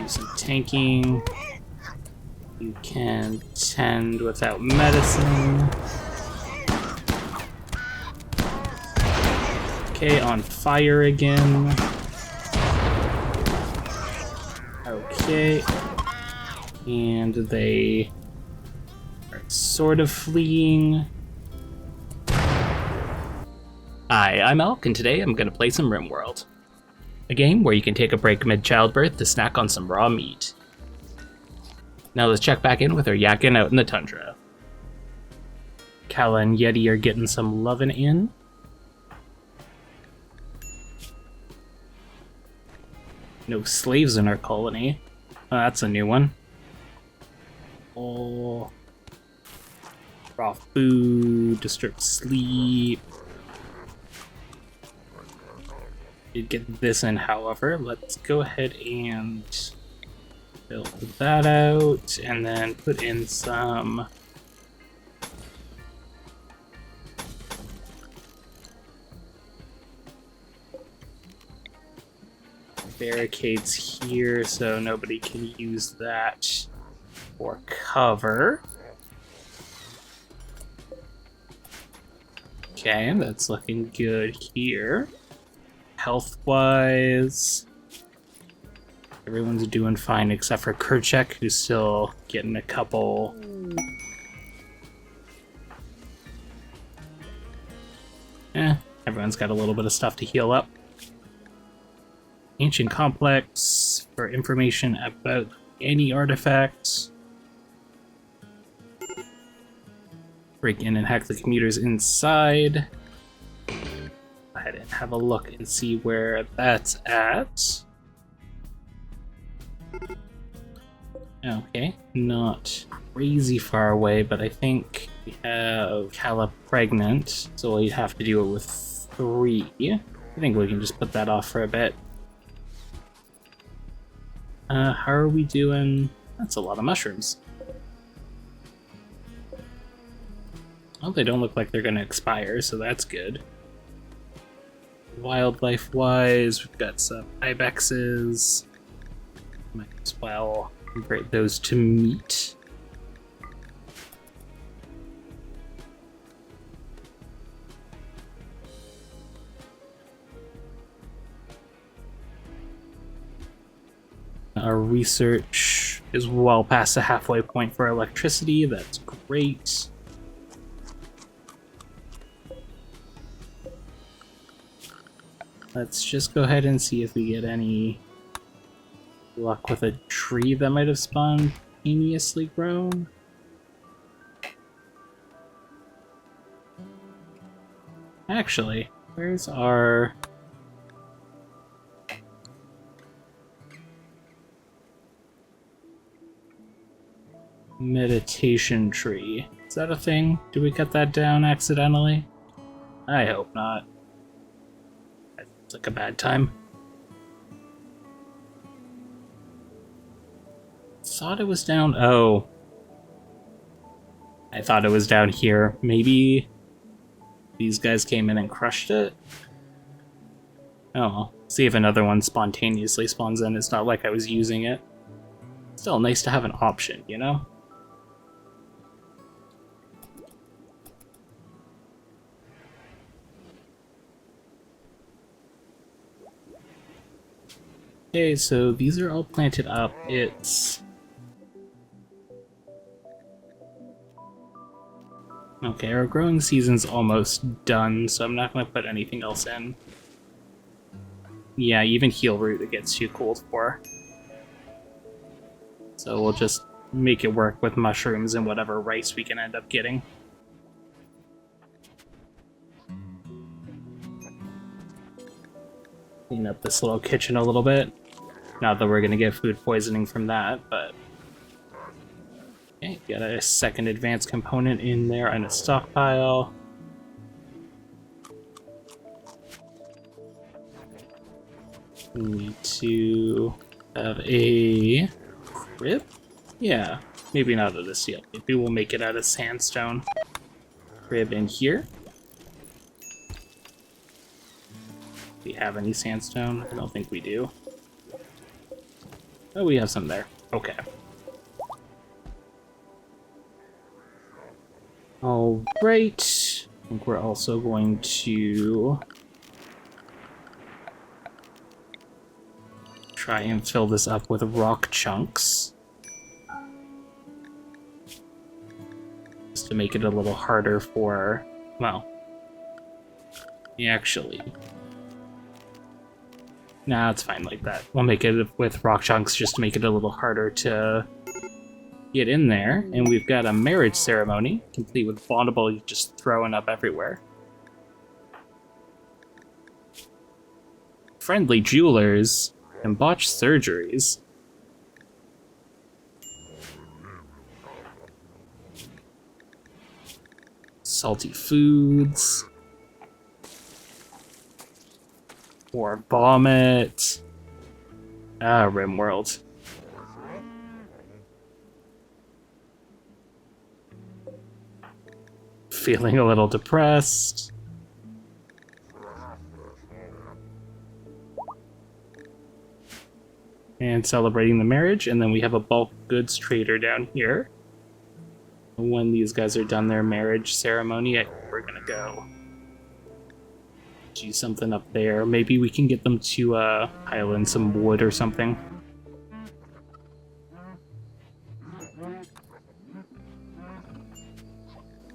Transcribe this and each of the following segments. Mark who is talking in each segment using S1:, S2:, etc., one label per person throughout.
S1: do some tanking. You can tend without medicine. Okay, on fire again. Okay. And they are sort of fleeing. Hi, I'm Alch, and today I'm going to play some Rimworld. A game where you can take a break mid-childbirth to snack on some raw meat. Now let's check back in with our Yttakin out in the Tundra. Kala and Yeti are getting some lovin' in. No slaves in our colony. Oh, that's a new one. Oh. Raw food, disturbed sleep. Did get this in, however. Let's go ahead and build that out, and then put in some barricades here so nobody can use that for cover. Okay, that's looking good here. Health-wise, everyone's doing fine except for Kerchak, who's still getting a couple. Everyone's got a little bit of stuff to heal up. Ancient Complex for information about any artifacts. Break in and hack the commuters inside. Go ahead and have a look and see where that's at. Okay, not crazy far away, but I think we have Kala pregnant, so we'll have to do it with 3. I think we can just put that off for a bit. How are we doing? That's a lot of mushrooms. Well, they don't look like they're gonna expire, so that's good. Wildlife-wise, we've got some ibexes. Might as well convert those to meat. Our research is well past the halfway point for electricity. That's great. Let's just go ahead and see if we get any luck with a tree that might have spontaneously grown. Actually, where's our... meditation tree? Is that a thing? Did we cut that down accidentally? I hope not. It's like a bad time. Thought it was down... Oh. I thought it was down here. Maybe these guys came in and crushed it? Oh well. See if another one spontaneously spawns in. It's not like I was using it. Still nice to have an option, you know? Okay, so these are all planted up. It's... Okay, our growing season's almost done, so I'm not going to put anything else in. Yeah, even heal root it gets too cold for. So we'll just make it work with mushrooms and whatever rice we can end up getting. Clean up this little kitchen a little bit. Not that we're gonna get food poisoning from that, but... Okay, got a second advanced component in there and a stockpile. We need to have a crib? Yeah, maybe not out of steel. Maybe we'll make it out of sandstone. Crib in here. Do we have any sandstone? I don't think we do. Oh, we have some there. Okay. Alright. I think we're also going to try and fill this up with rock chunks. Just to make it a little harder for, well, actually. Nah, it's fine like that. We'll make it with rock chunks just to make it a little harder to get in there. And we've got a marriage ceremony, complete with bondable just throwing up everywhere. Friendly jewelers and botched surgeries. Salty foods. Or vomit. Ah, Rimworld. Feeling a little depressed. And celebrating the marriage, and then we have a bulk goods trader down here. When these guys are done their marriage ceremony, I think we're gonna go do something up there. Maybe we can get them to pile in some wood or something.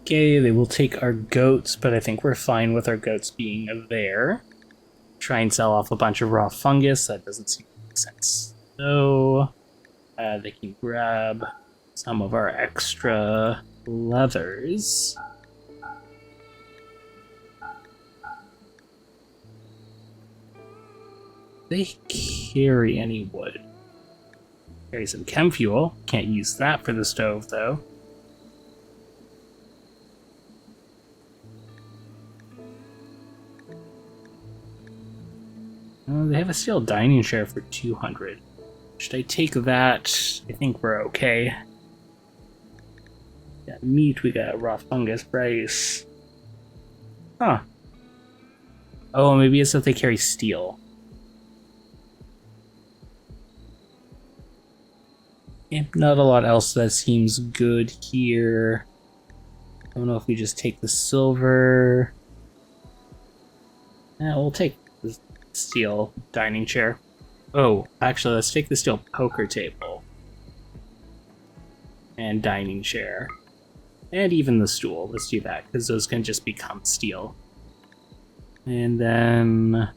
S1: Okay, they will take our goats, but I think we're fine with our goats being there. Try and sell off a bunch of raw fungus. That doesn't seem to make sense. So, they can grab some of our extra leathers. They carry any wood. Carry some chem fuel. Can't use that for the stove, though. They have a steel dining chair for 200. Should I take that? I think we're okay. Got meat, we got raw fungus, rice. Huh. Oh, maybe it's that they carry steel. Not a lot else that seems good here. I don't know if we just take the silver. Yeah, we'll take the steel dining chair. Oh, actually, let's take the steel poker table. And dining chair. And even the stool. Let's do that, because those can just become steel. And then...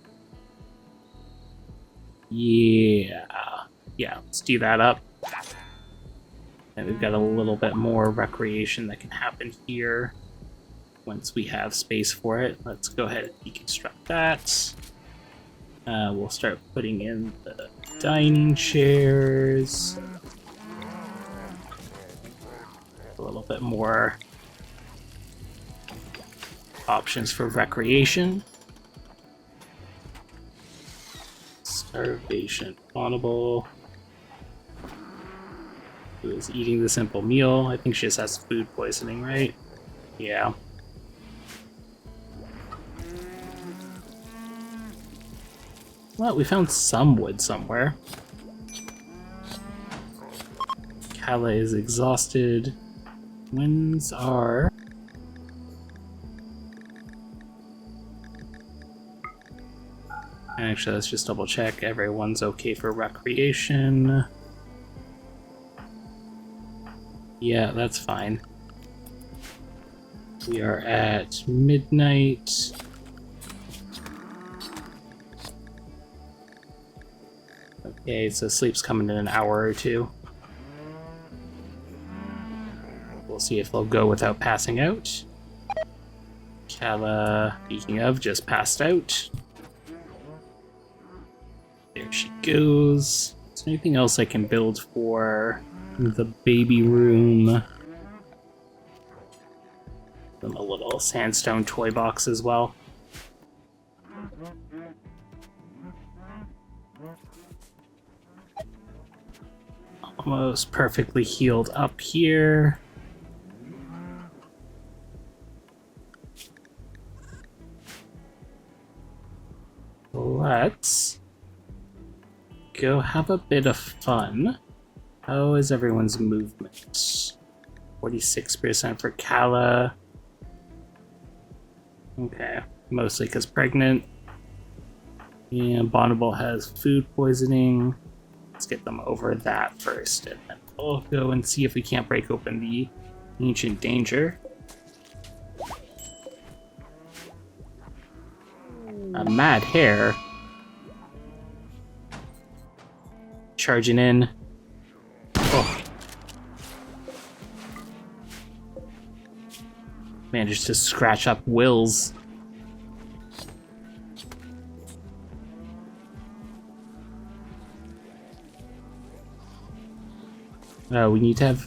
S1: yeah, let's do that up. And we've got a little bit more recreation that can happen here once we have space for it. Let's go ahead and deconstruct that. We'll start putting in the dining chairs. A little bit more options for recreation. Starvation, audible. Who is eating the simple meal? I think she just has food poisoning, right? Yeah. Well, we found some wood somewhere. Kala is exhausted. Winds are... actually, let's just double check. Everyone's okay for recreation. Yeah, that's fine. We are at midnight. Okay, so sleep's coming in an hour or two. We'll see if they'll go without passing out. Kala, speaking of, just passed out. There she goes. Is there anything else I can build for the baby room? And a little sandstone toy box as well. Almost perfectly healed up here. Let's go have a bit of fun. How is everyone's movement? 46% for Kala. Okay, mostly because pregnant. And Bonnable has food poisoning. Let's get them over that first, and then we'll go and see if we can't break open the ancient danger. A mad hare charging in. Oh. Managed to scratch up Will's. Oh, we need to have...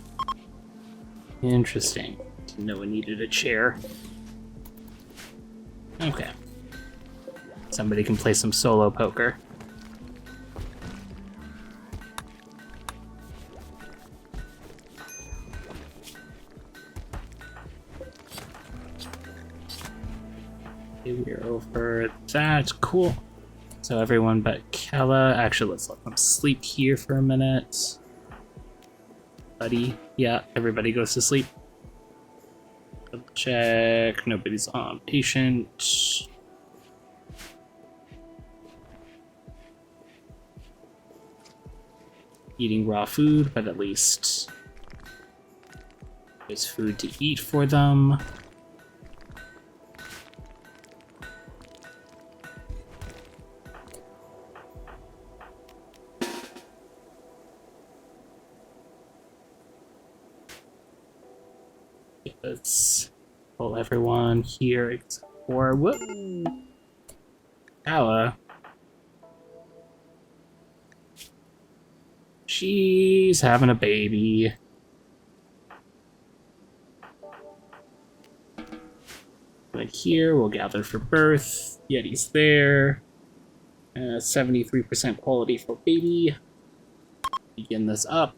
S1: Interesting. Didn't know we needed a chair. Okay. Somebody can play some solo poker. Okay, we're over that. Cool. So everyone but Kella. Actually, let's let them sleep here for a minute. Buddy. Yeah, everybody goes to sleep. Double check. Nobody's on patient. Eating raw food, but at least there's food to eat for them. Let's pull everyone here except for whoop. Kala. She's having a baby. Right here, we'll gather for birth. Yeti's there. 73% quality for baby. Begin this up.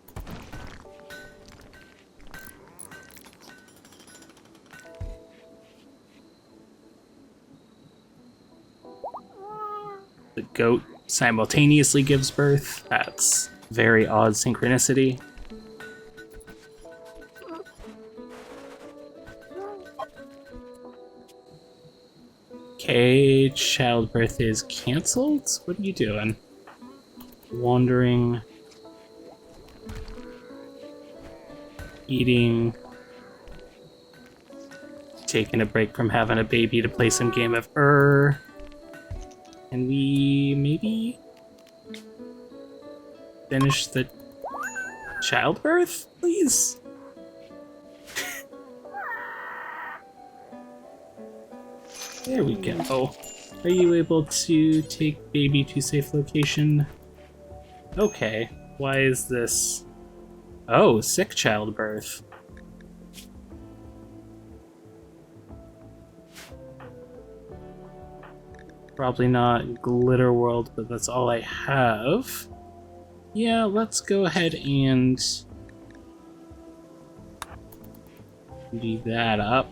S1: The goat simultaneously gives birth. That's very odd synchronicity. Okay, childbirth is cancelled? What are you doing? Wandering. Eating. Taking a break from having a baby to play some game of Can we maybe finish the childbirth, please? There we go. Are you able to take baby to safe location? Okay, why is this? Oh, sick childbirth. Probably not Glitter World, but that's all I have. Yeah, let's go ahead and do that up.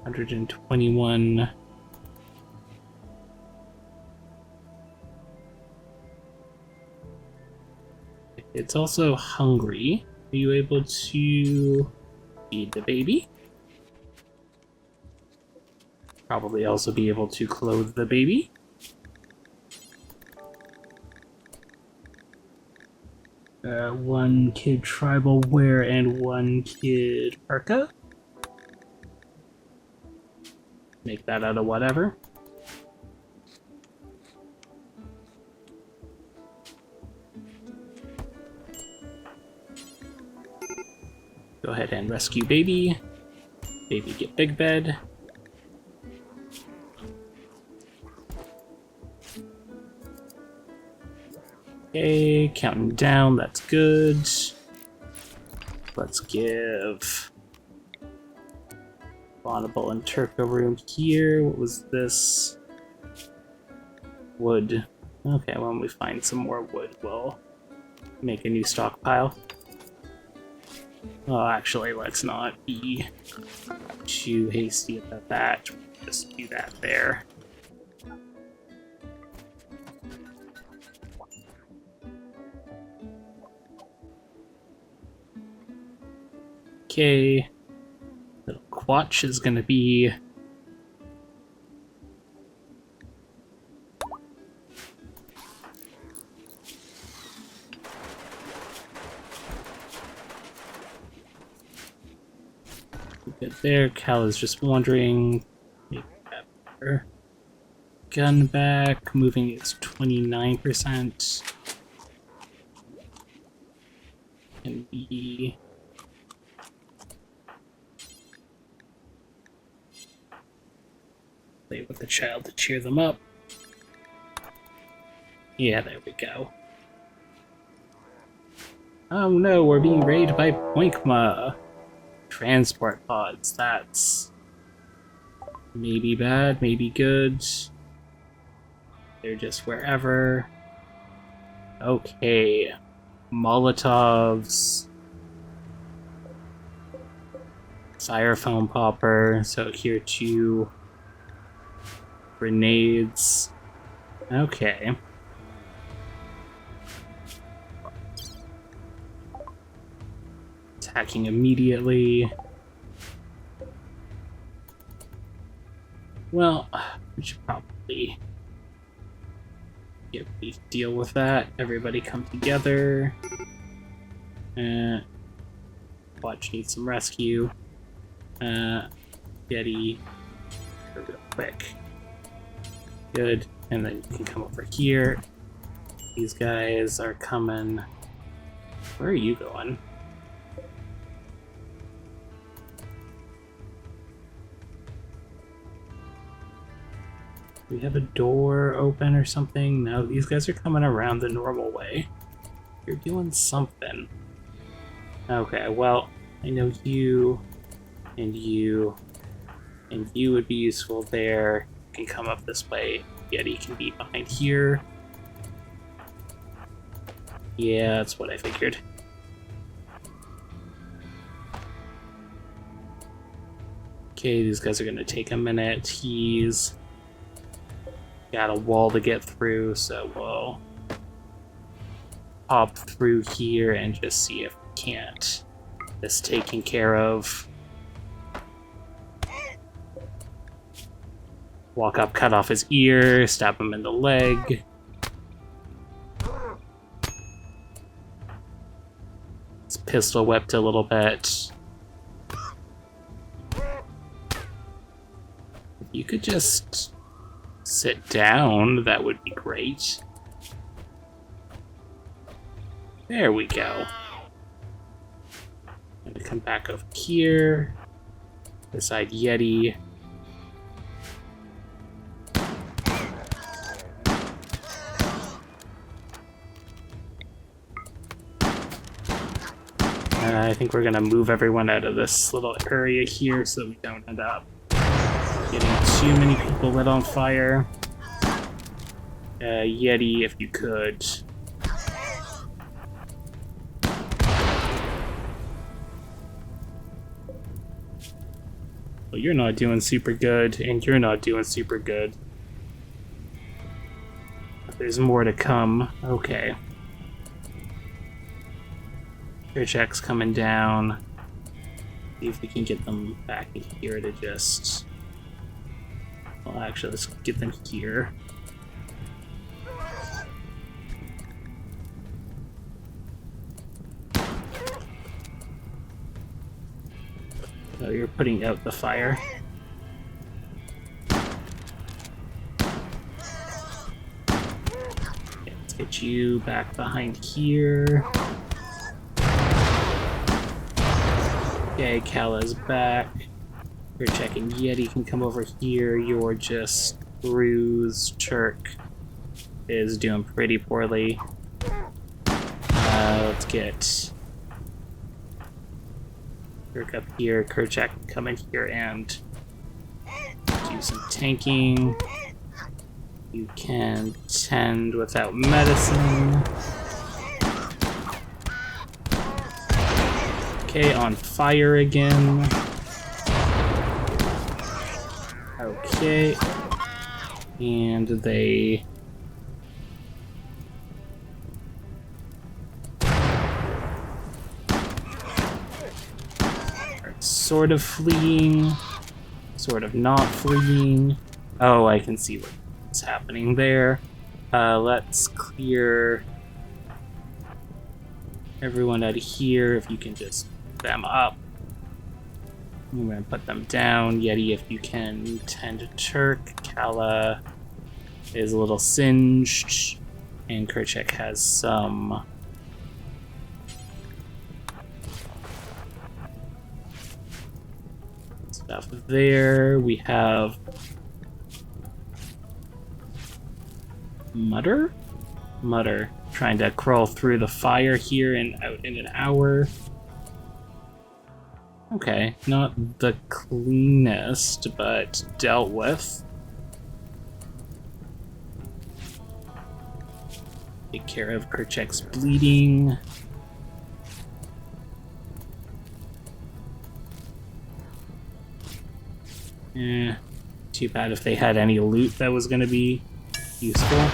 S1: $121. It's also hungry. Are you able to feed the baby? Probably also be able to clothe the baby. One kid tribal wear and one kid parka. Make that out of whatever. Go ahead and rescue baby. Baby get big bed. Okay, counting down, that's good. Let's give Bonnable and Turco room here. What was this? Wood. Okay, when we find some more wood, we'll make a new stockpile. Well, actually, let's not be too hasty about that. Just do that there. Okay. Little Quatch is gonna be... good there. Cal is just wondering. Maybe that better. Gun back, moving is 29%. Can be. Play with the child to cheer them up. Yeah, there we go. Oh no, we're being raided by Poinkma. Transport pods, that's maybe bad, maybe good. They're just wherever. Okay. Molotovs. Styrofoam popper, so here too. Grenades. Okay. Attacking immediately. Well, we should probably deal with that. Everybody come together. Watch needs some rescue. Yeti, real quick. Good, and then you can come over here. These guys are coming. Where are you going? Do we have a door open or something? No, these guys are coming around the normal way. You're doing something. Okay, well, I know you and you and you would be useful there. You can come up this way. Yeti can be behind here. Yeah, that's what I figured. Okay, these guys are gonna take a minute. He's got a wall to get through, so we'll hop through here and just see if we can't get this taken care of. Walk up, cut off his ear, stab him in the leg. It's pistol whipped a little bit. If you could just sit down, that would be great. There we go. I'm gonna come back over here, beside Yeti. I think we're gonna move everyone out of this little area here so we don't end up getting too many people lit on fire. Yeti, if you could. Well, you're not doing super good, and you're not doing super good. There's more to come. Okay. Check's coming down. See if we can get them back in here to just... Well, actually, let's get them here. Oh, you're putting out the fire. Okay, let's get you back behind here. Okay, Kala's back. You're checking Yeti can come over here. You're just bruised. Turk is doing pretty poorly. Let's get Turk up here. Kerchak can come in here and do some tanking. You can tend without medicine. Okay, on fire again. Okay. And they... are sort of fleeing, sort of not fleeing. Oh, I can see what's happening there. Let's clear everyone out of here. If you can just put them up. I'm gonna put them down. Yeti, if you can tend to Turk. Kala is a little singed. And Kerchak has some stuff there. We have Mutter trying to crawl through the fire here and out in an hour. Okay, not the cleanest, but dealt with. Take care of Kerchak's bleeding. Too bad if they had any loot that was going to be useful.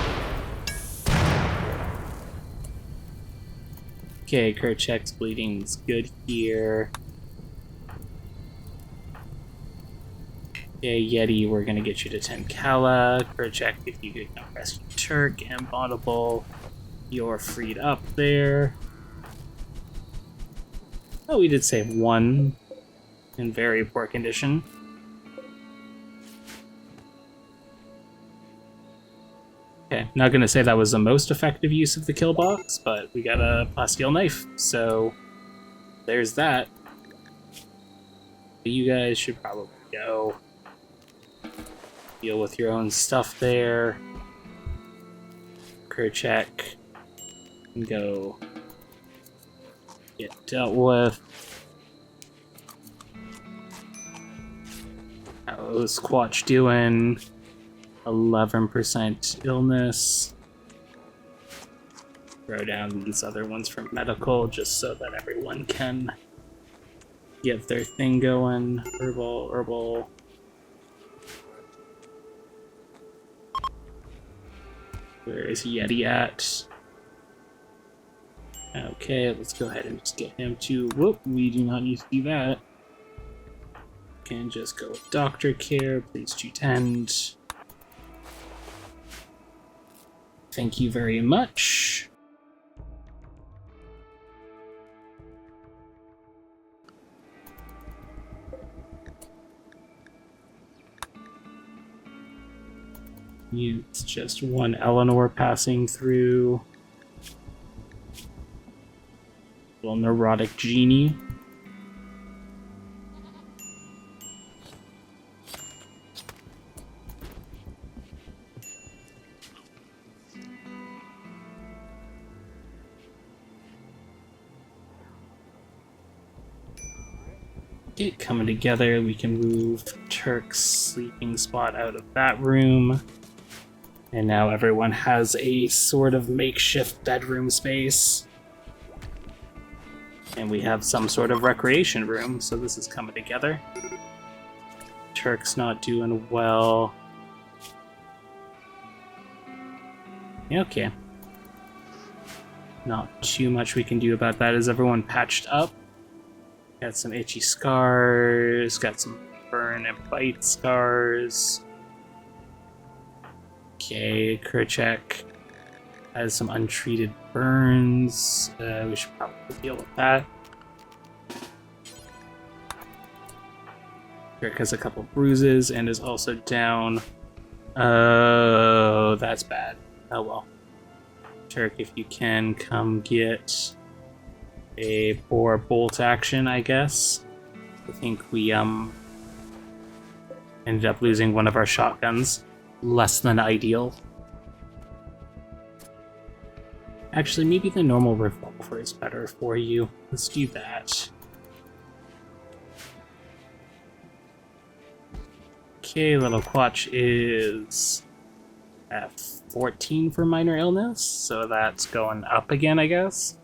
S1: Okay, Kerchak's bleeding's good here. Okay, Yeti, we're gonna get you to 10 Kala. Kerchak, if you could rescue Turk and Bonnable, you're freed up there. Oh, we did save one in very poor condition. Okay, not gonna say that was the most effective use of the kill box, but we got a plasteel knife, so there's that. You guys should probably go deal with your own stuff there. Kerchak can go get dealt with. How's Quatch doing? 11% illness. Throw down these other ones from medical just so that everyone can get their thing going. Herbal. Where is Yeti at? Okay, let's go ahead and just get him to... Whoop, we do not need to do that. Can just go with doctor care. Please to tend. Thank you very much. It's just one Eleanor passing through. Little neurotic genie. Okay, coming together, we can move Turk's sleeping spot out of that room. And now everyone has a sort of makeshift bedroom space. And we have some sort of recreation room, so this is coming together. Turk's not doing well. Okay. Not too much we can do about that. Is everyone patched up? Got some itchy scars, got some burn and bite scars. Okay, Kerchak has some untreated burns. We should probably deal with that. Turk has a couple bruises and is also down. Oh, that's bad. Oh well. Turk, if you can come get a poor bolt action, I guess. I think we ended up losing one of our shotguns. Less than ideal. Actually, maybe the normal revolver is better for you. Let's do that. Okay, little Quatch is at 14 for minor illness, so that's going up again, I guess.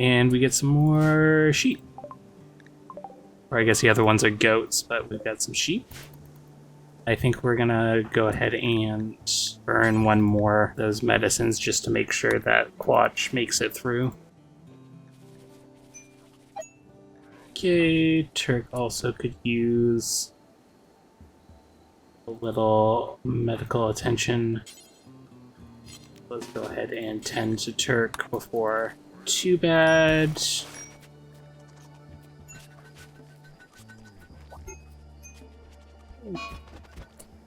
S1: And we get some more sheep. Or I guess the other ones are goats, but we've got some sheep. I think we're gonna go ahead and burn one more of those medicines just to make sure that Quatch makes it through. Okay, Turk also could use a little medical attention. Let's go ahead and tend to Turk before too bad.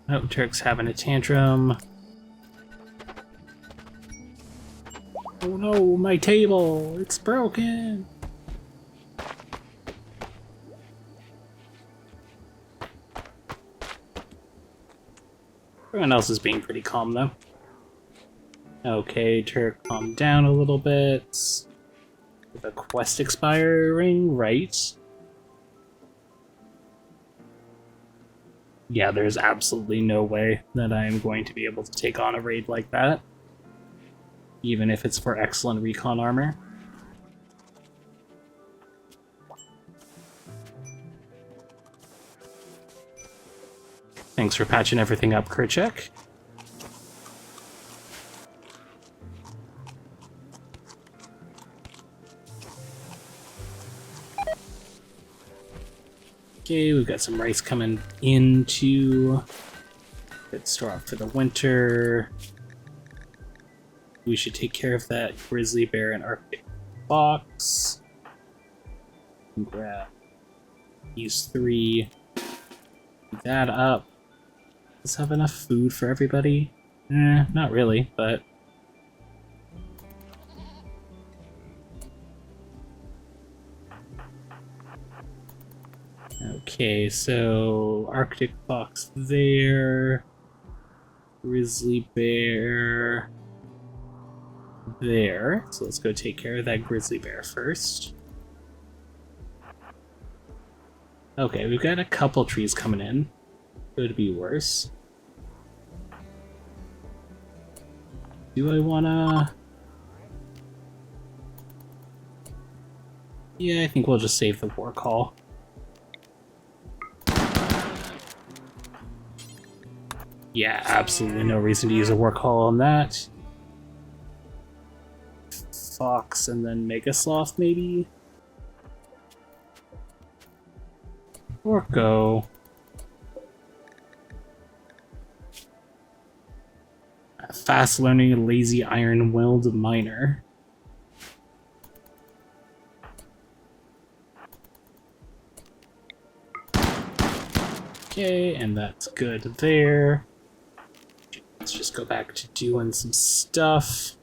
S1: Oh, Turk's having a tantrum. Oh no, my table! It's broken! Everyone else is being pretty calm, though. Okay, Turk, calm down a little bit. With a quest expiring, right? Yeah, there's absolutely no way that I am going to be able to take on a raid like that. Even if it's for excellent recon armor. Thanks for patching everything up, Kerchak. Okay, we've got some rice coming into. Good store up for the winter. We should take care of that grizzly bear and Arctic fox. Grab these 3. Keep that up. Does have enough food for everybody? Not really, but okay, so Arctic fox there, grizzly bear there. So let's go take care of that grizzly bear first. Okay, we've got a couple trees coming in. Could be worse. Do I wanna... Yeah, I think we'll just save the war call. Yeah, absolutely no reason to use a war call on that. Fox and then Megasloth, maybe? Or go. Fast learning, lazy iron-willed miner. Okay, and that's good there. Let's just go back to doing some stuff.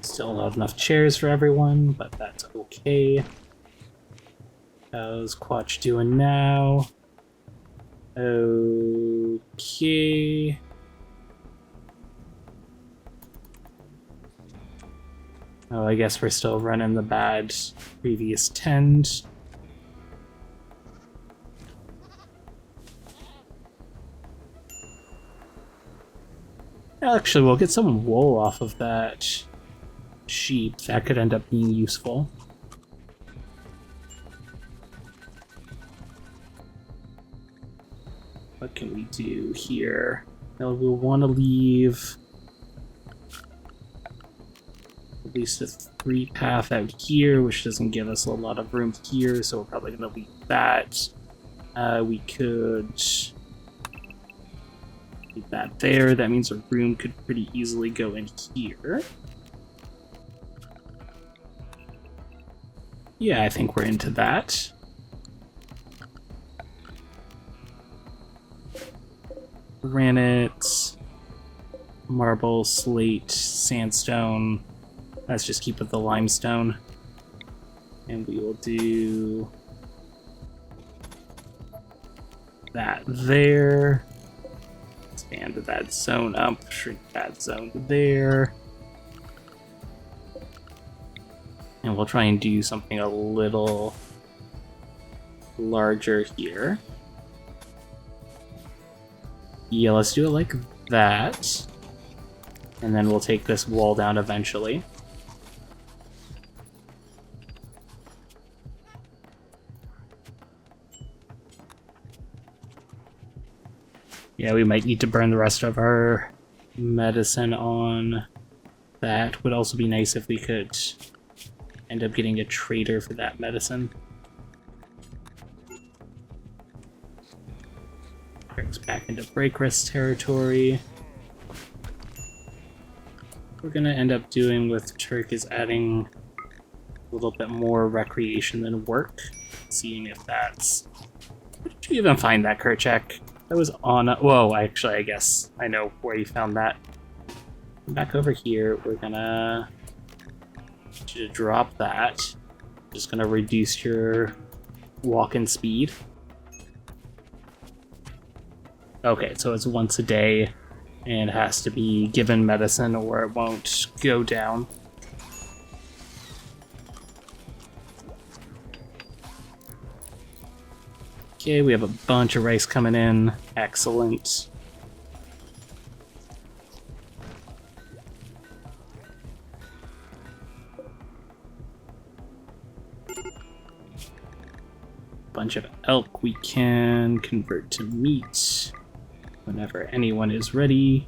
S1: Still not enough chairs for everyone, but that's okay. How's Quatch doing now? Okay. Oh, I guess we're still running the bad previous tend. Actually, we'll get some wool off of that sheep. That could end up being useful. What can we do here? Well, we'll want to leave at least a 3 path out here, which doesn't give us a lot of room here, so we're probably going to leave that. We could leave that there. That means a room could pretty easily go in here. Yeah, I think we're into that. Granite, marble, slate, sandstone. Let's just keep with the limestone. And we will do that there. Expand that zone up, shrink that zone there. And we'll try and do something a little larger here. Yeah, let's do it like that. And then we'll take this wall down eventually. Yeah, we might need to burn the rest of our medicine on that. Would also be nice if we could end up getting a trader for that medicine. Brings back into break rest territory. What we're gonna end up doing with Turk is adding a little bit more recreation than work. Seeing if that's... Where did you even find that, Kerchak? That was on a... Whoa, actually, I guess I know where you found that. Back over here, we're gonna... get you to drop that. Just gonna reduce your walk-in speed. Okay, so it's once a day, and has to be given medicine or it won't go down. Okay, we have a bunch of rice coming in. Excellent. Bunch of elk we can convert to meat whenever anyone is ready.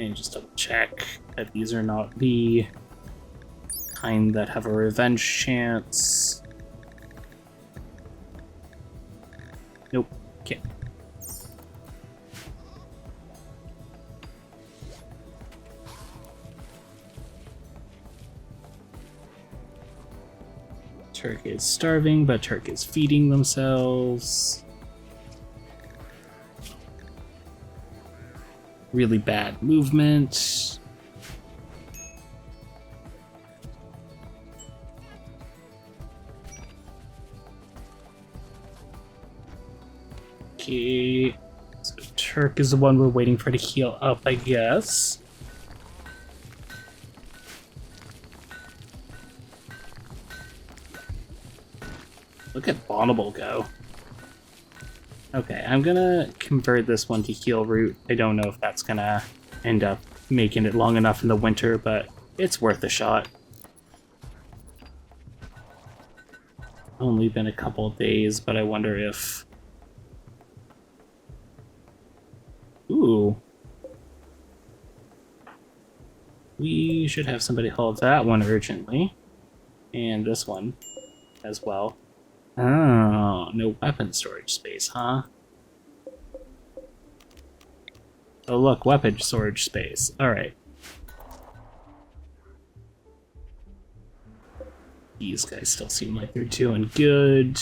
S1: And just double check that these are not the kind that have a revenge chance. Nope. Okay. Turk is starving, but Turk is feeding themselves. Really bad movement. Okay, so Turk is the one we're waiting for to heal up, I guess. Look at Bonnable go. Okay, I'm gonna convert this one to heal root. I don't know if that's gonna end up making it long enough in the winter, but it's worth a shot. Only been a couple of days, but I wonder if... Ooh. We should have somebody hold that one urgently. And this one as well. Oh, no weapon storage space, huh? Oh look, weapon storage space. Alright. These guys still seem like they're doing good.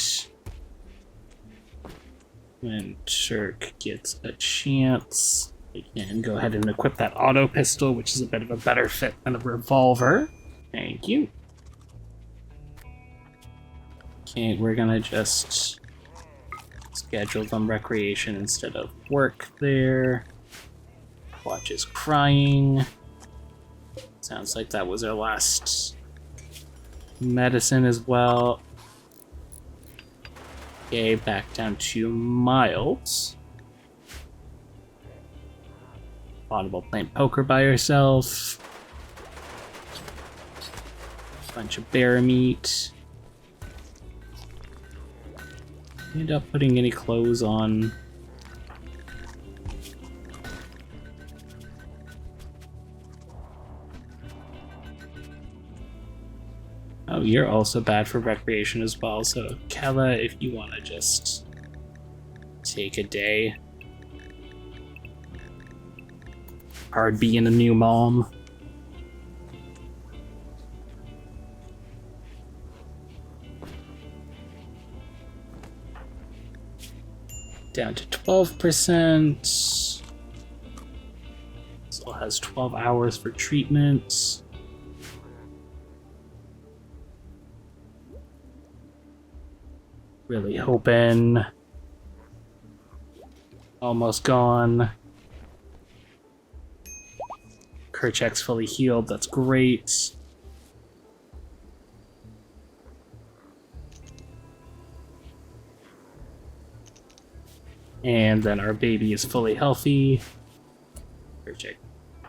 S1: When Turk gets a chance, we can go ahead and equip that auto pistol, which is a bit of a better fit than a revolver. Thank you. Okay, we're gonna just schedule them recreation instead of work there. Watch is crying. Sounds like that was our last medicine as well. Okay, back down to Miles. Audible playing poker by herself. Bunch of bear meat. End up putting any clothes on. Oh, you're also bad for recreation as well, so Kella, if you want to just take a day. Hard being a new mom. Down to 12%. Still has 12 hours for treatment. Really hoping. Almost gone. Kerchak's fully healed, that's great. And then our baby is fully healthy. Perfect.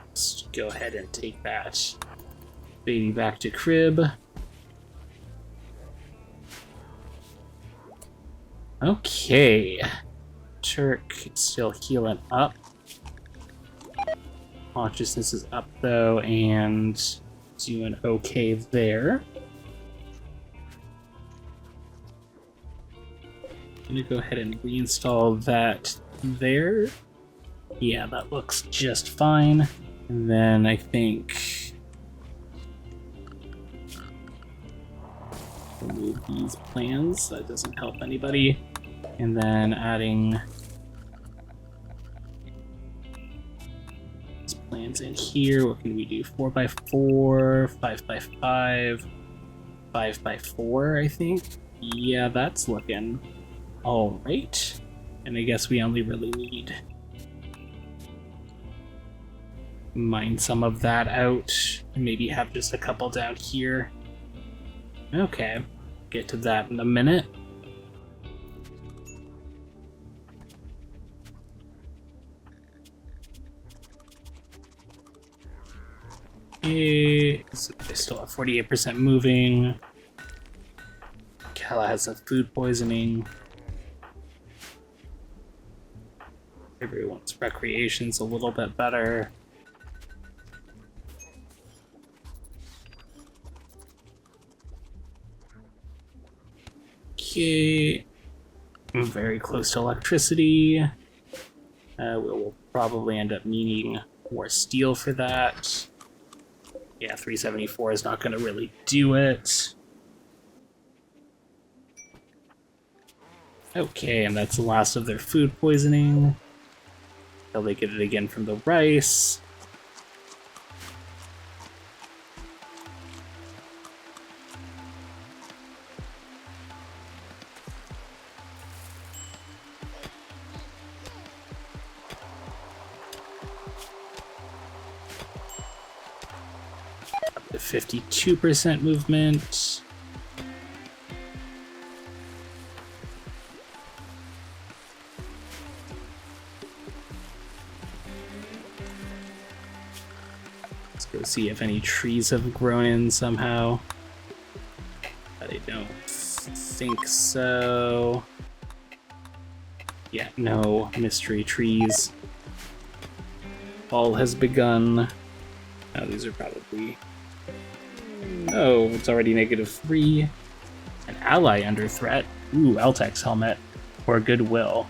S1: Let's go ahead and take that baby back to crib. Okay. Turk is still healing up. Consciousness is up though, and doing okay there. I'm gonna go ahead and reinstall that there. Yeah, that looks just fine. And then I think remove these plans. That doesn't help anybody. And then adding these plans in here. What can we do? 4x4, 5x5, 5x4, I think. Yeah, that's looking all right. And I guess we only really need mine some of that out and maybe have just a couple down here. Okay, get to that in a minute. Okay, so I still have 48% moving. Kala has some food poisoning. Everyone's recreation's a little bit better. Okay, I'm very close to electricity. We'll probably end up needing more steel for that. Yeah, 374 is not going to really do it. Okay, and that's the last of their food poisoning. Until they get it again from the rice. Up to 52% movement. Go see if any trees have grown in somehow. But I don't think so. Yeah, no mystery trees. Fall has begun. Oh, these are probably... Oh, it's already -3. An ally under threat. Ooh, Altek's helmet. Or goodwill.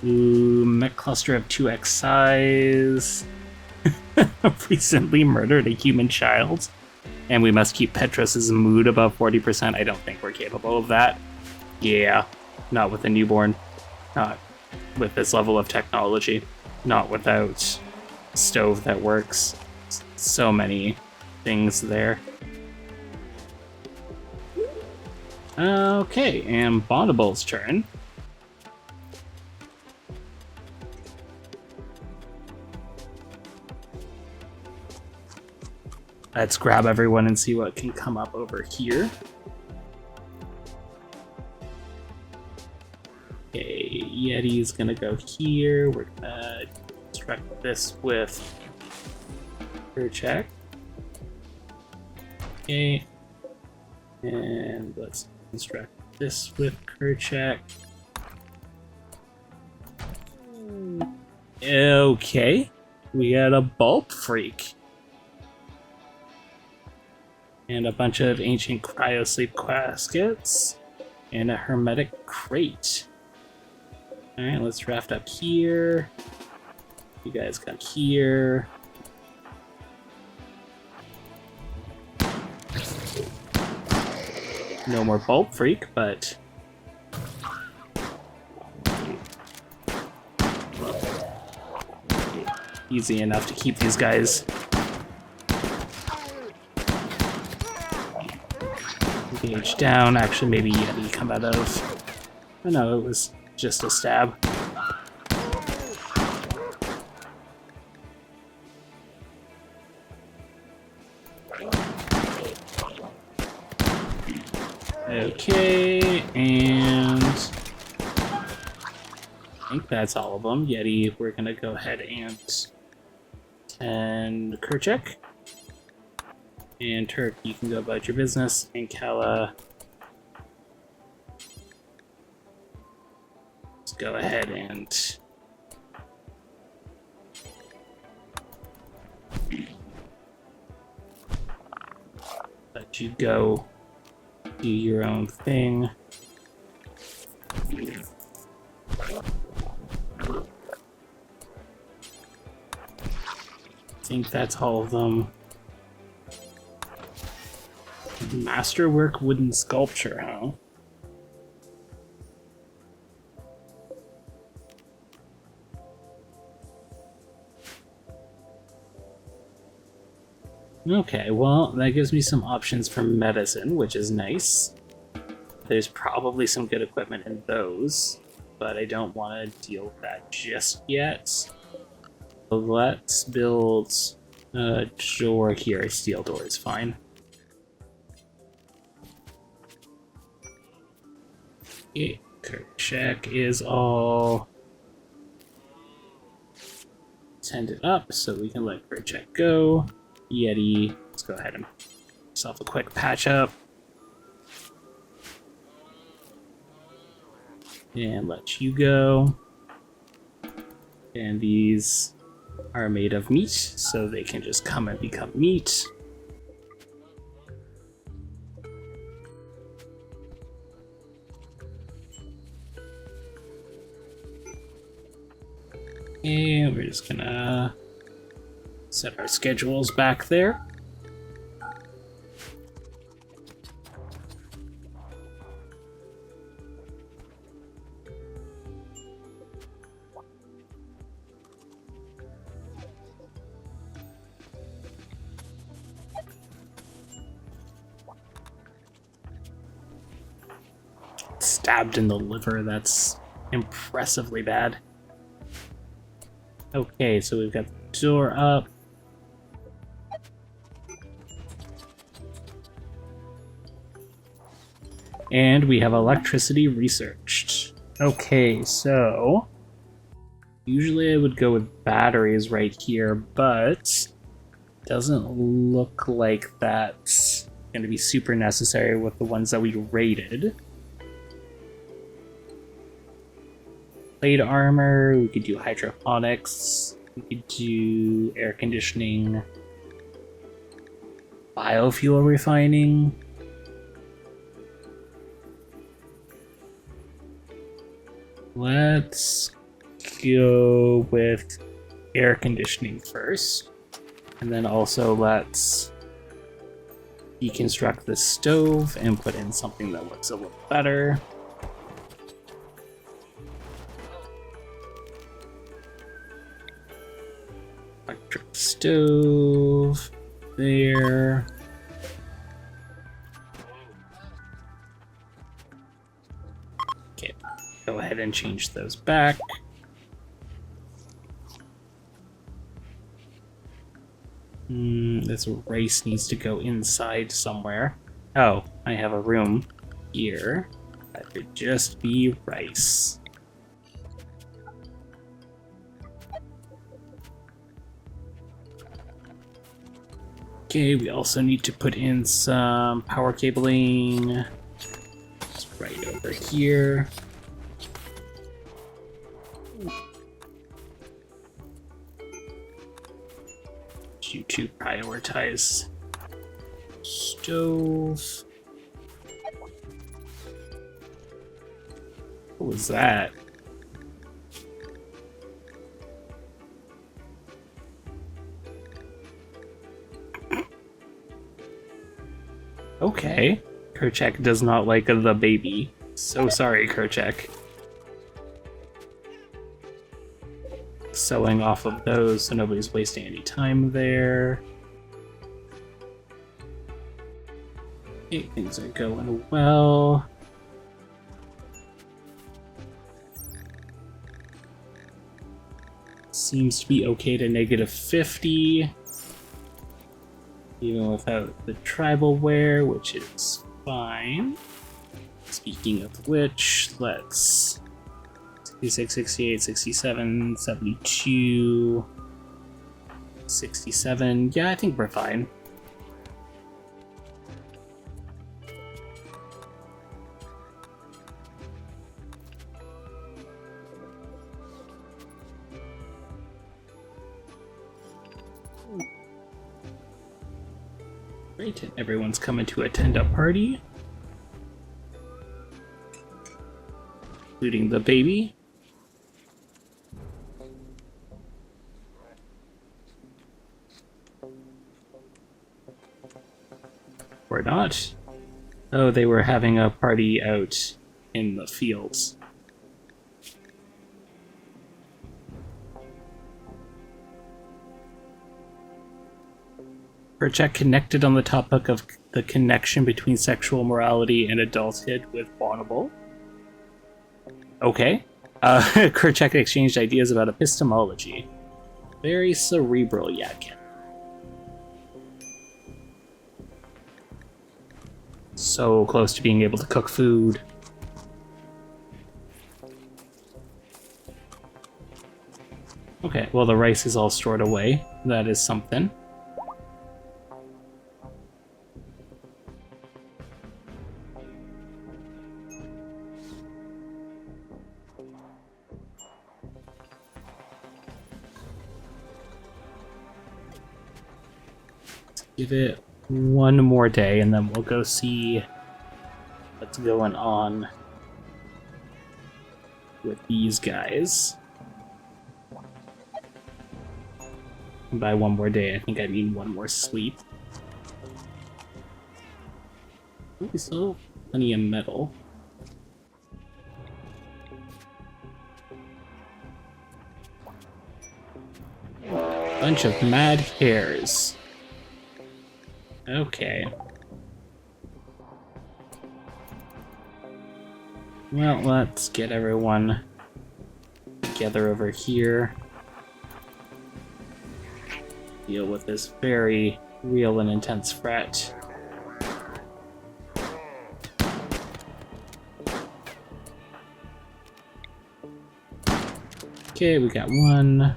S1: Ooh, mech cluster of 2x size. Recently murdered a human child, and we must keep Petros's mood above 40%. I don't think we're capable of that. Yeah, not with a newborn. Not with this level of technology. Not without a stove that works. So many things there. Okay, and Bondable's turn. Let's grab everyone and see what can come up over here. Okay, Yeti's gonna go here. We're gonna construct this with her check. Okay. And let's construct this with Kerchak. Okay. We got a bulb freak. And a bunch of ancient cryosleep caskets. And a hermetic crate. Alright, let's draft up here. You guys come here. No more bulb freak, but easy enough to keep these guys engaged down. Actually, maybe Yeti come out of... Oh no, it was just a stab. Okay, and I think that's all of them. Yeti, we're gonna go ahead and Kerchek. And Turk, you can go about your business. And Kala, let's go ahead and let you go do your own thing. I think that's all of them. Masterwork wooden sculpture, huh? Okay, well, that gives me some options for medicine, which is nice. There's probably some good equipment in those, but I don't want to deal with that just yet. So let's build a door here. A steel door is fine. Okay, Kerchek is all tended up, so we can let Kerchek go. Yeti, let's go ahead and give yourself a quick patch up. And let you go. And these are made of meat, so they can just come and become meat. And we're just gonna set our schedules back there. Stabbed in the liver, that's impressively bad. Okay, so we've got the door up. And we have electricity researched. Okay, so usually I would go with batteries right here, but doesn't look like that's going to be super necessary with the ones that we rated. Plate armor, we could do hydroponics, we could do air conditioning, biofuel refining. Let's go with air conditioning first, and then also let's deconstruct the stove and put in something that looks a little better. Electric stove there. Okay, go ahead and change those back. This rice needs to go inside somewhere. Oh, I have a room here. That could just be rice. Okay, we also need to put in some power cabling. It's right over here. You to prioritize stove. What was that? Okay. Kerchek does not like the baby. So sorry, Kerchek. Selling off of those so nobody's wasting any time there. Okay, things are going well. Seems to be okay to -50. Even without the tribal wear, which is fine. Speaking of which, let's 66, 68, 67, 72, 67. Yeah, I think we're fine. Great, and everyone's coming to attend a party, including the baby. Or not. Oh, they were having a party out in the fields. Perchek connected on the topic of the connection between sexual morality and adulthood with Bonnable. Okay. Kerchak exchanged ideas about epistemology. Very cerebral Yttakin. So close to being able to cook food. Okay, well the rice is all stored away. That is something. Give it one more day and then we'll go see what's going on with these guys. And by one more day, I think I mean one more sleep. Ooh, we still have plenty of metal. Bunch of mad hares. Okay. Well, let's get everyone together over here. Deal with this very real and intense threat. Okay, we got one.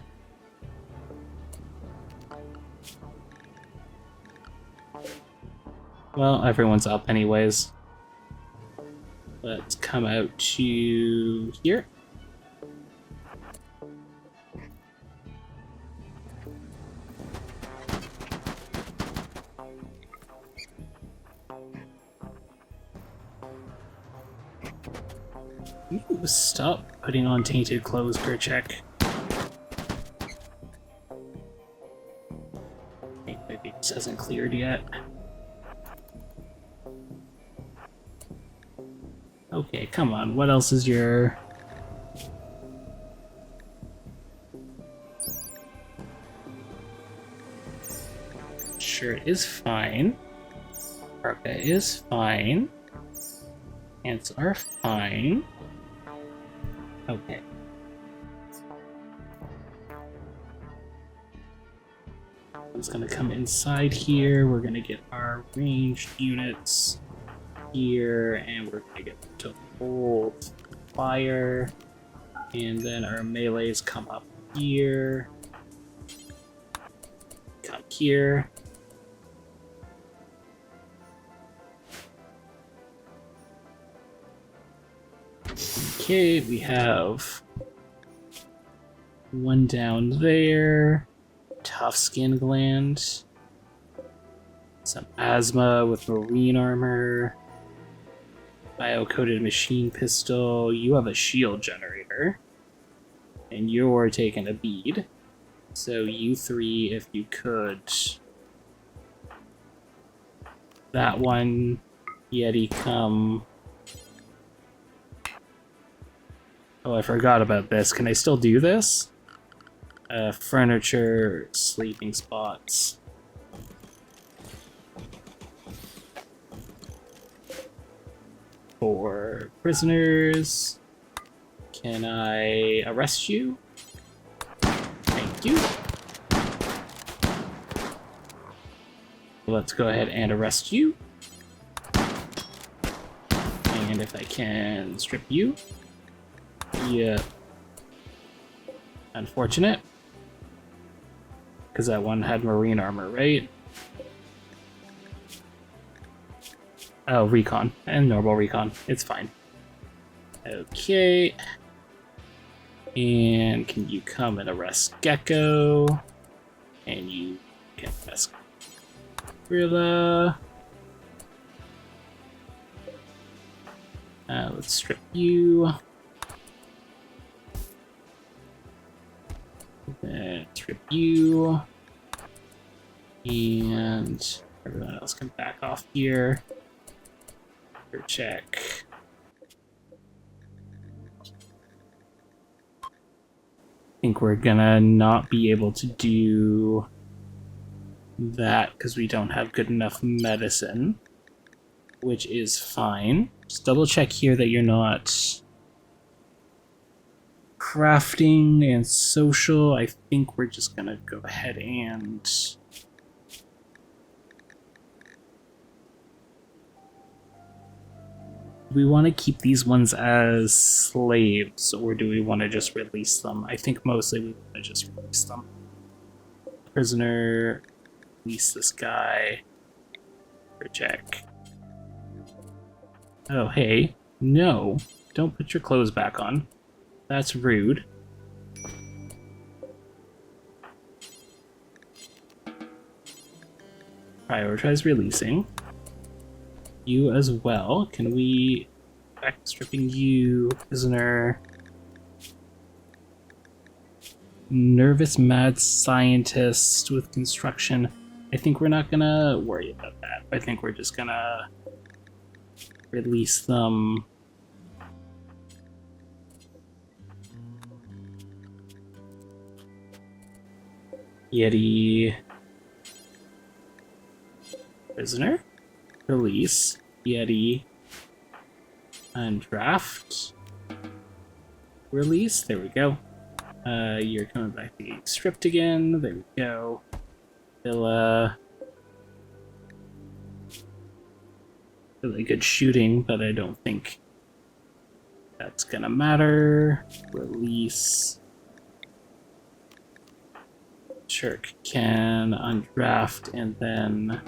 S1: Well, everyone's up anyways. Let's come out to here. Ooh, stop putting on tainted clothes, Kerchak. Maybe this hasn't cleared yet. Okay, come on, what else is your... Shirt is fine. Parka is fine. Pants are fine. Okay. I'm just gonna come inside here. We're gonna get our ranged units here, and we're gonna get them to hold fire, and then our melees come up here, come here. Okay, we have one down there, tough skin gland, some asthma with marine armor, bio-coated machine pistol. You have a shield generator, and you're taking a bead. So you three, if you could. That one, Yeti, come. Oh, I forgot about this. Can I still do this? Furniture, sleeping spots. For prisoners, can I arrest you? Thank you. Let's go ahead and arrest you. And if I can strip you. Yeah. Unfortunate. Because that one had marine armor, right? Oh, recon. And normal recon. It's fine. Okay. And can you come and arrest Gecko? And you can arrest Gorilla. Let's strip you. Then strip you. And everyone else can back off here. Check. I think we're gonna not be able to do that because we don't have good enough medicine, which is fine. Just double check here that you're not crafting and social. I think we're just gonna go ahead and do we want to keep these ones as slaves, or do we want to just release them? I think mostly we want to just release them. Prisoner, release this guy. Reject. Oh, hey. No, don't put your clothes back on. That's rude. Prioritize releasing. You as well. Can we back stripping you, prisoner? Nervous mad scientist with construction. I think we're not gonna worry about that. I think we're just gonna release them. Yeti. Prisoner. Release. Yeti. Undraft. Release. There we go. You're coming back to getting stripped again. There we go. Villa. Really good shooting, but I don't think that's gonna matter. Release. Shirk can undraft and then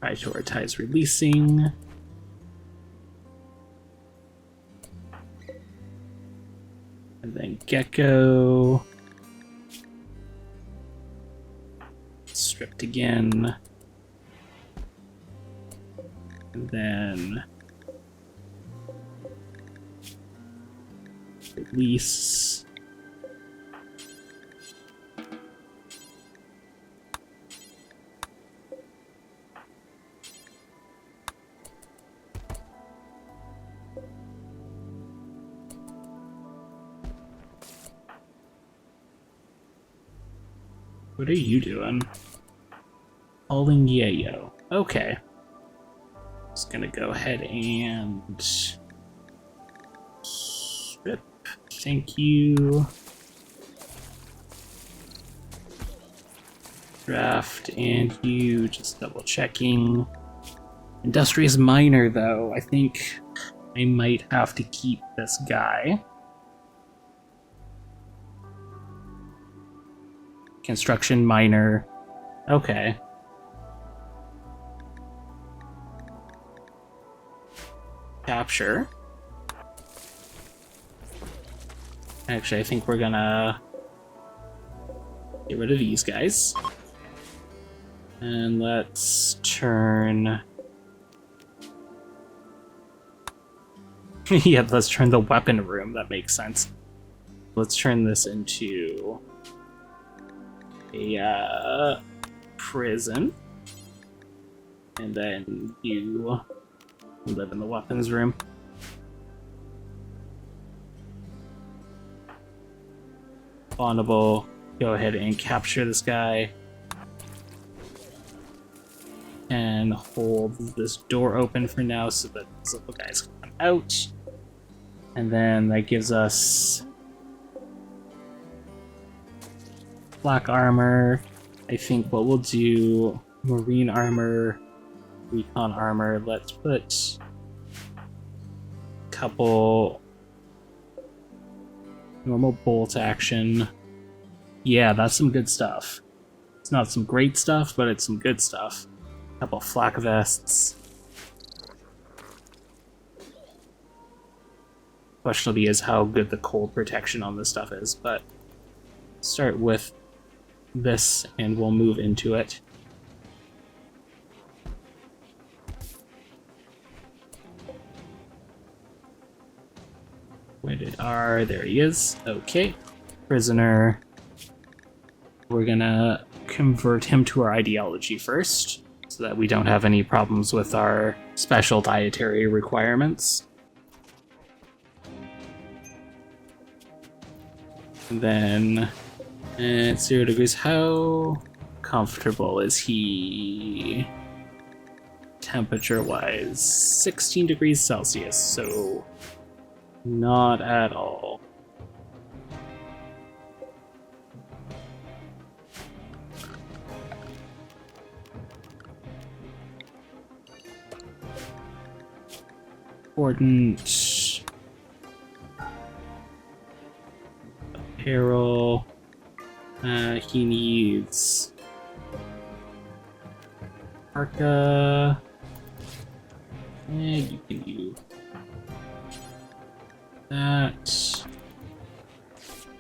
S1: prioritize releasing. And then Gecko. Stripped again. And then release. What are you doing? Calling Yayo. Okay. Just gonna go ahead and strip. Thank you. Draft and you, just double checking. Industrious miner though, I think I might have to keep this guy. Construction miner. Okay. Capture. Actually, I think we're gonna get rid of these guys. And let's turn... yeah, let's turn the weapon room. That makes sense. Let's turn this into a prison. And then you live in the weapons room. Spawnable. Go ahead and capture this guy. And hold this door open for now so that these little guys can come out. And then that gives us black armor. I think what we'll do, marine armor, recon armor. Let's put a couple normal bolt action. Yeah, that's some good stuff. It's not some great stuff, but it's some good stuff. A couple flak vests. Question will be is how good the cold protection on this stuff is, but start with this and we'll move into it. Where did R? There he is. Okay. Prisoner. We're gonna convert him to our ideology first, so that we don't have any problems with our special dietary requirements. And then, at 0 degrees, how comfortable is he temperature-wise? 16 degrees Celsius, so not at all. Important. Apparel. He needs parka. And you can use that.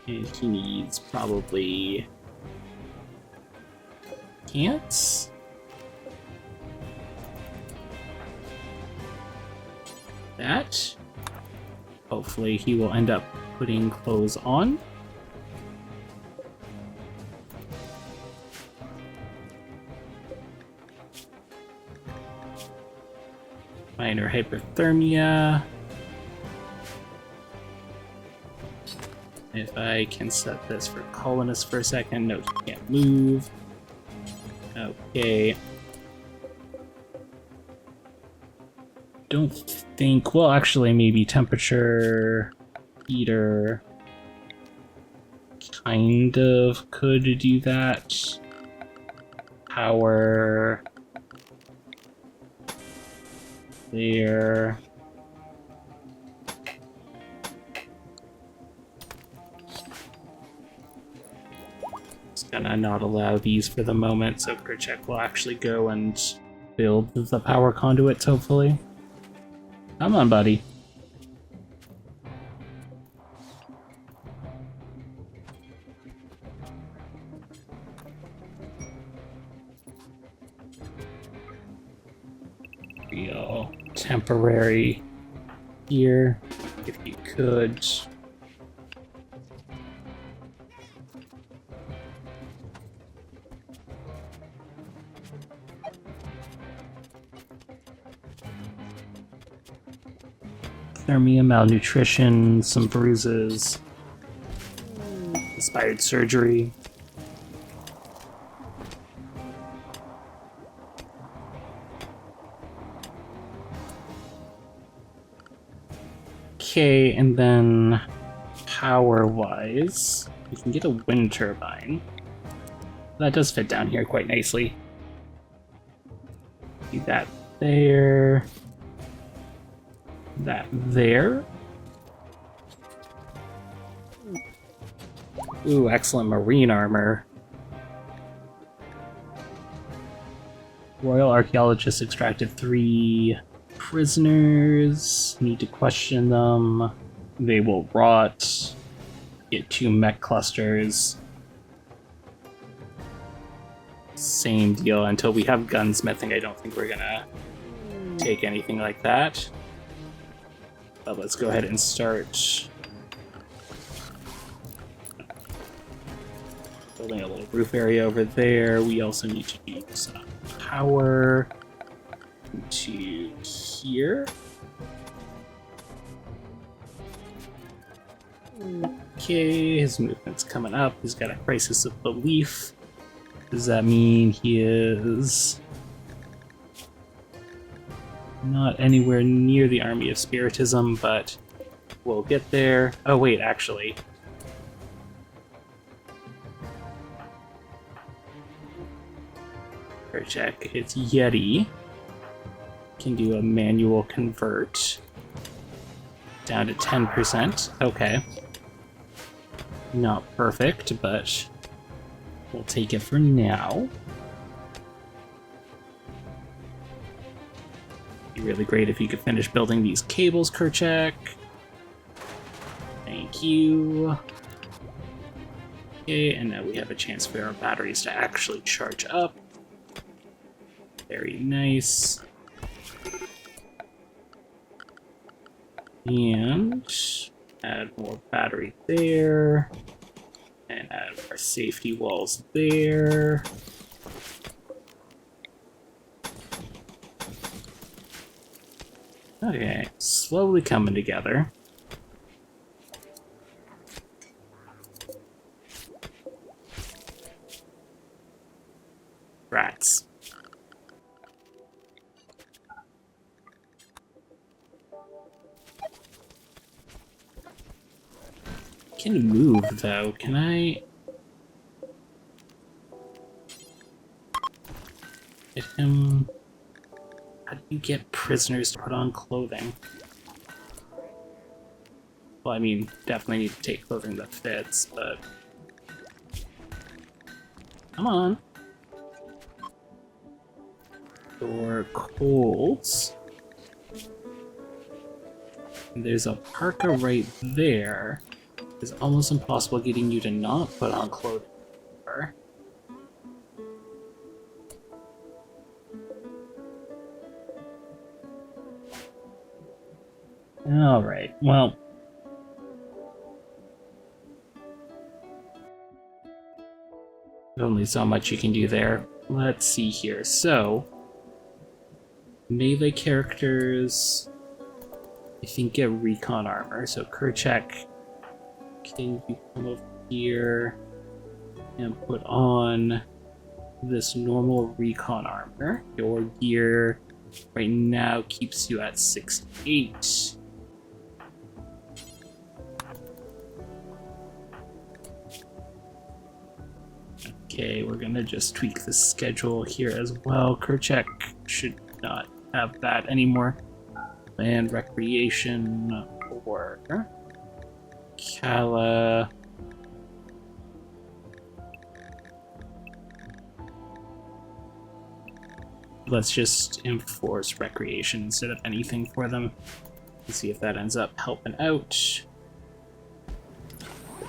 S1: And he needs probably pants. That. Hopefully he will end up putting clothes on. Minor hypothermia. If I can set this for colonist for a second. No, he can't move. Okay. Don't think, well, actually, maybe temperature heater kind of could do that. Power there. Just gonna not allow these for the moment, so Kerchak will actually go and build the power conduits, hopefully. Come on, buddy. Real temporary here, if you could. Thermia, malnutrition, some bruises, inspired surgery. Okay, and then power-wise, we can get a wind turbine. That does fit down here quite nicely. Do that there. That there. Ooh, excellent marine armor. Royal archaeologists extracted 3 prisoners. Need to question them. They will rot. Get 2 mech clusters. Same deal. Until we have gunsmithing, I don't think we're gonna take anything like that. But let's go ahead and start building a little roof area over there. We also need to do some power to here. Okay, his movement's coming up. He's got a crisis of belief. Does that mean he is not anywhere near the army of spiritism, but we'll get there. Oh wait, actually. Check. It's Yeti. Can do a manual convert down to 10%. Okay. Not perfect, but we'll take it for now. Be really great if you could finish building these cables, Kerchak. Thank you. Okay, and now we have a chance for our batteries to actually charge up. Very nice. And add more battery there. And add our safety walls there. Okay, slowly coming together. Rats. Can move though, can I get him? How do you get prisoners to put on clothing? Well, I mean, definitely need to take clothing that fits, but come on. Or colds. And there's a parka right there. It's almost impossible getting you to not put on clothing. Alright, well. There's only so much you can do there. Let's see here. So, melee characters, I think, get recon armor. So Kerchak, can you come over here and put on this normal recon armor? Your gear right now keeps you at 68. Okay, we're gonna just tweak the schedule here as well. Kerchak should not have that anymore. And recreation or Kala. Let's just enforce recreation instead of anything for them. Let's see if that ends up helping out.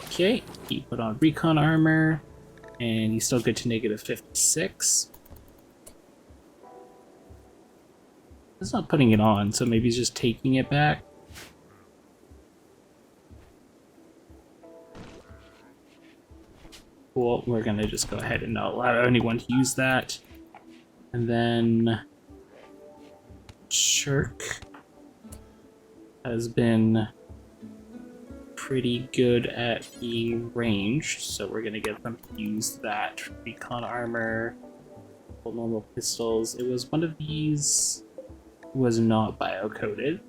S1: Okay, he put on recon armor, and he's still good to negative 56. He's not putting it on, so maybe he's just taking it back. Cool, we're gonna just go ahead and not allow anyone to use that. And then Shirk has been pretty good at being ranged, so we're gonna get them to use that. Recon armor, full normal pistols. It was one of these was not bio-coded,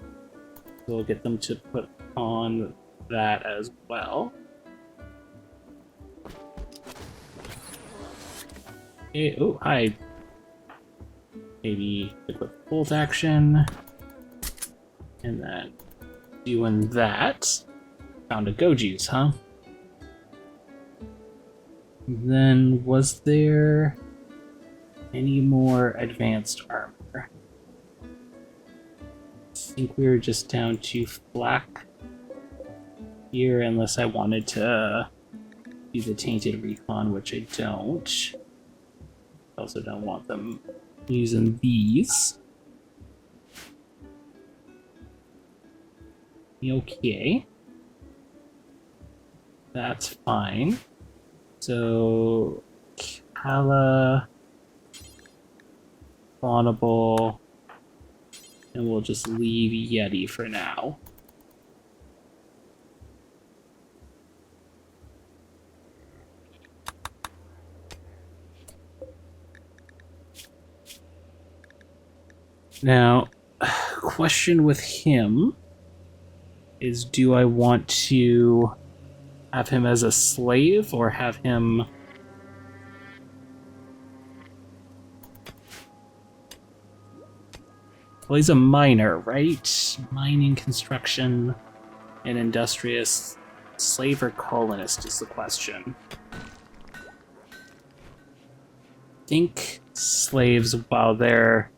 S1: so we'll get them to put on that as well. Okay, oh, hi. Maybe equip bolt action. And then doing that. Found a Goju's, huh? Then was there any more advanced armor? I think we were just down to flak here, unless I wanted to do the tainted recon, which I don't. I also don't want them using these. Okay. That's fine. So, Kala, spawnable, and we'll just leave Yeti for now. Now, question with him is, do I want to have him as a slave or have him Well, he's a miner, right? Mining, construction, and industrious. Slave or colonist is the question. I think slaves, while they're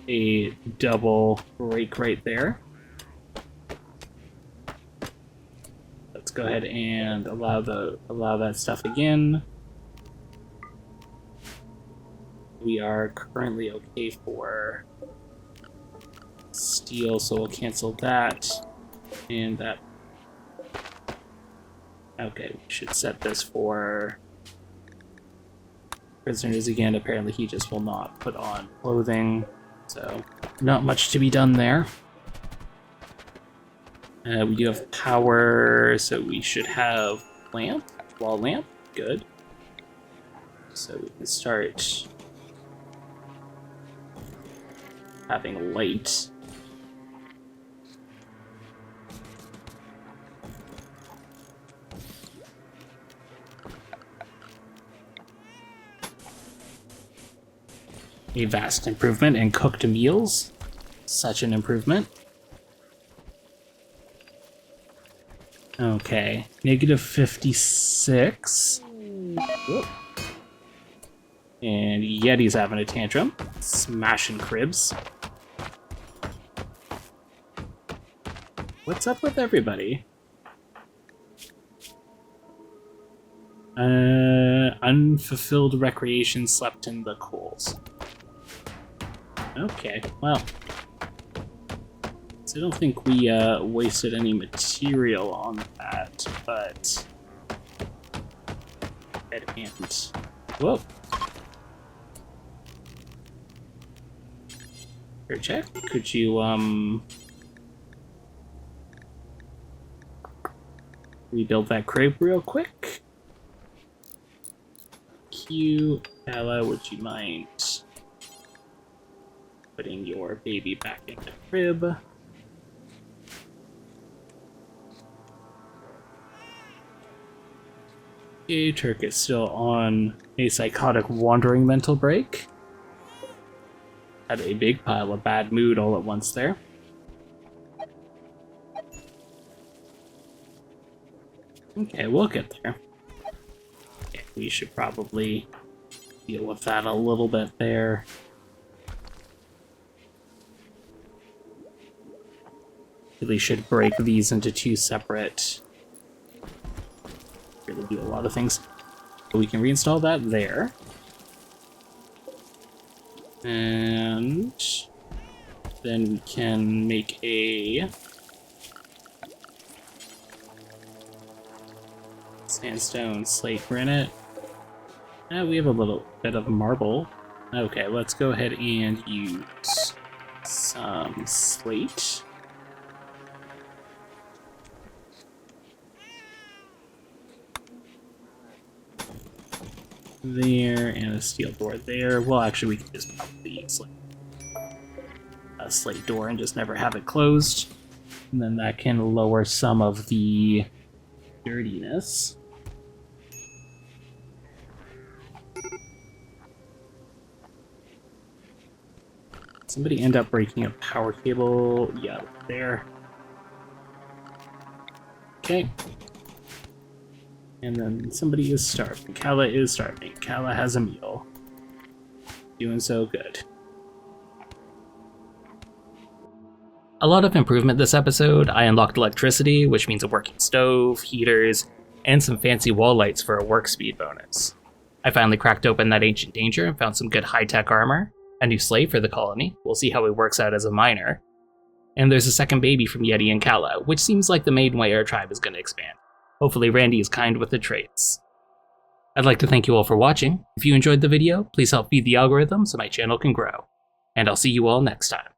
S1: a double break right there. Let's go ahead and allow that stuff again. We are currently okay for steel, so we'll cancel that and that. Okay, we should set this for prisoners again. Apparently he just will not put on clothing, so not much to be done there. We do have power, so we should have lamp, wall lamp, good. So we can start having light. A vast improvement in cooked meals. Such an improvement. Okay, negative 56. Whoop. And Yeti's having a tantrum. Smashing cribs. What's up with everybody? Unfulfilled recreation slept in the coals. Okay, well. So I don't think we wasted any material on that, but it can't. Whoa. Here, check. Could you rebuild that crib real quick? Cute. Ella, would you mind putting your baby back in the crib? Okay, Turk is still on a psychotic wandering mental break. Had a big pile of bad mood all at once there. Okay, we'll get there. Okay, we should probably deal with that a little bit there. Really should break these into two separate. Really do a lot of things. So we can reinstall that there. And then we can make a sandstone, slate, granite. We have a little bit of marble. Okay, let's go ahead and use some slate. There, and a steel door there. Well, actually, we can just probably use like a slate door and just never have it closed. And then that can lower some of the dirtiness. Somebody end up breaking a power cable. Yeah, there. Okay. And then somebody is starving. Kala is starving. Kala has a meal. Doing so good. A lot of improvement this episode. I unlocked electricity, which means a working stove, heaters, and some fancy wall lights for a work speed bonus. I finally cracked open that ancient danger and found some good high-tech armor, a new slave for the colony. We'll see how he works out as a miner. And there's a second baby from Yeti and Kala, which seems like the main way our tribe is going to expand. Hopefully Randy is kind with the traits. I'd like to thank you all for watching. If you enjoyed the video, please help feed the algorithm so my channel can grow. And I'll see you all next time.